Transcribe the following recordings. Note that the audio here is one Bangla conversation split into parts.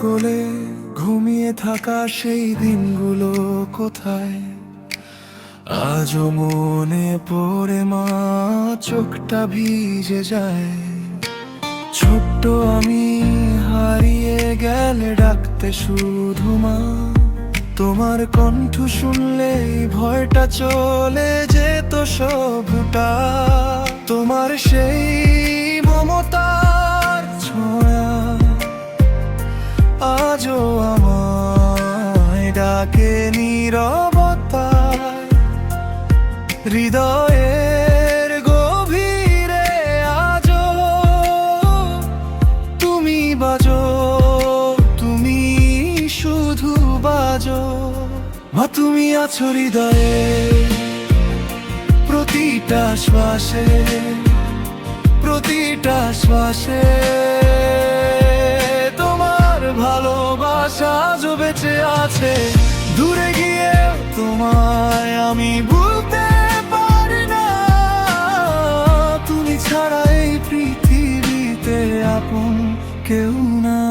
কোলে ঘুমিয়ে থাকা সেই দিনগুলো কোথায়? আজও মনে পড়ে মা, চোখটা ভিজে যায়। ছোট্ট আমি হারিয়ে গেলে ডাকতে শুধু মা, তোমার কণ্ঠ শুনলেই ভয়টা চলে যেত সবটা। তোমার সেই মমতার ছোঁয়া আজও আমায় ডাকে নীরবতায়। হৃদয়ের গভীরে আজও তুমি বাজো, তুমি শুধু বাজো। মা তুমি আছো হৃদয়ে প্রতিটা শ্বাসে, প্রতিটা শ্বাসে। তোমার ভালোবাসা আজও বেঁচে আছে। দূরে গিয়ে তোমায় আমি ভুলতে পারি না, তুমি ছাড়া এই পৃথিবীতে আপন কেউ না।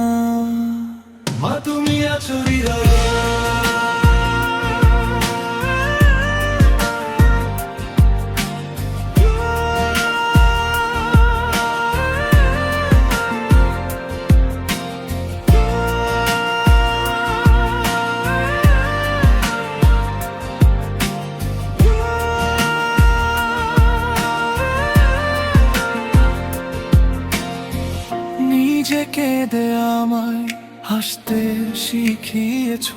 মা তুমি আছো হৃদয়ে। নিজে কেঁদে আমায় হাসতে শিখিয়েছ,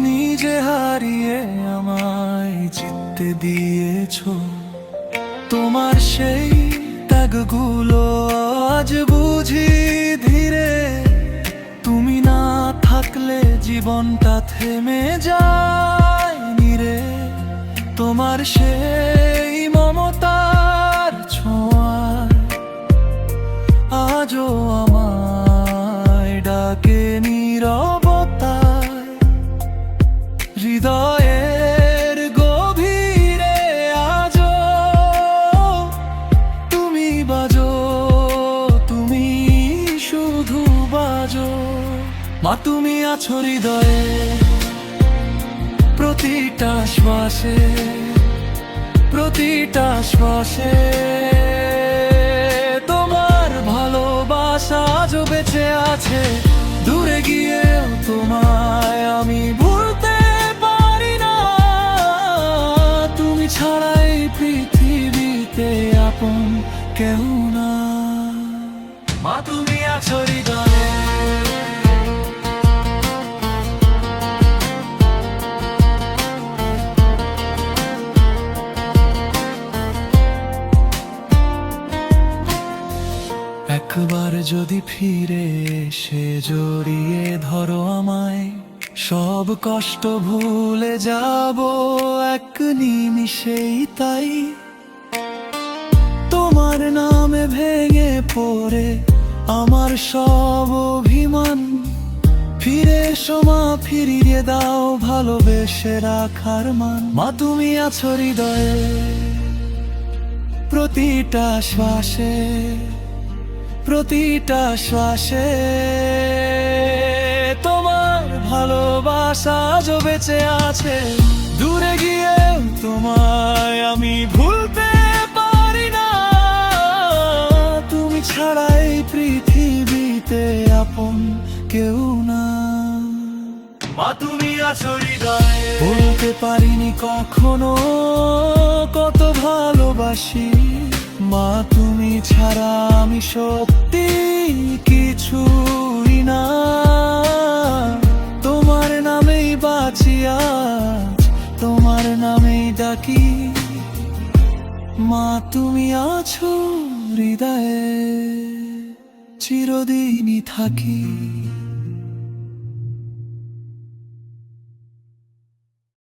নিজে হারিয়ে আমায় জিততে দিয়েছ। তোমার সেই ত্যাগগুলো আজ বুঝি ধীরে, তুমি না থাকলে জীবনটা থেমে যায় নীরে। তোমার সেই মমতার ছোঁয়া আজও আমায় ডাকে নীরবতায়। হৃদয়ের গভীরে আজও তুমি বাজো, তুমি শুধু বাজো। মা তুমি আছো হৃদয়ে প্রতিটা শ্বাসে, প্রতিটা শ্বাসে। ভালোবাসা আজও বেঁচে আছে। দূরে গিয়েও তোমায় আমি ভুলতে পারি না, তুমি ছাড়া এই পৃথিবীতে আপন কেউ না। মা তুমি আছো হৃদয়ে। একবার যদি ফিরে এসে জড়িয়ে ধরো আমায়, সব কষ্ট ভুলে যাব এক নিমিষেই তাই। তোমার নামে ভেঙে পড়ে আমার সব অভিমান, ফিরে এসো মা, ফিরিয়ে দাও ভালোবেসে রাখার মান। মা তুমি আছো হৃদয়ে প্রতিটা শ্বাসে, প্রতিটা শ্বাসে। তোমার ভালোবাসা আজও বেঁচে আছে। দূরে গিয়ে তোমায় আমি ভুলতে পারি না, তুমি ছাড়া এই পৃথিবীতে আপন কেউ না। মা তুমি আছো হৃদয়ে। বলতে পারিনি কখনো কত ভালোবাসি, মা তুমি ছাড়া আমি সত্যি কিছুই না। তোমার নামেই বাঁচি আজ, তোমার নামেই ডাকি। মা তুমি আছো হৃদয়ে চিরদিনই থাকি।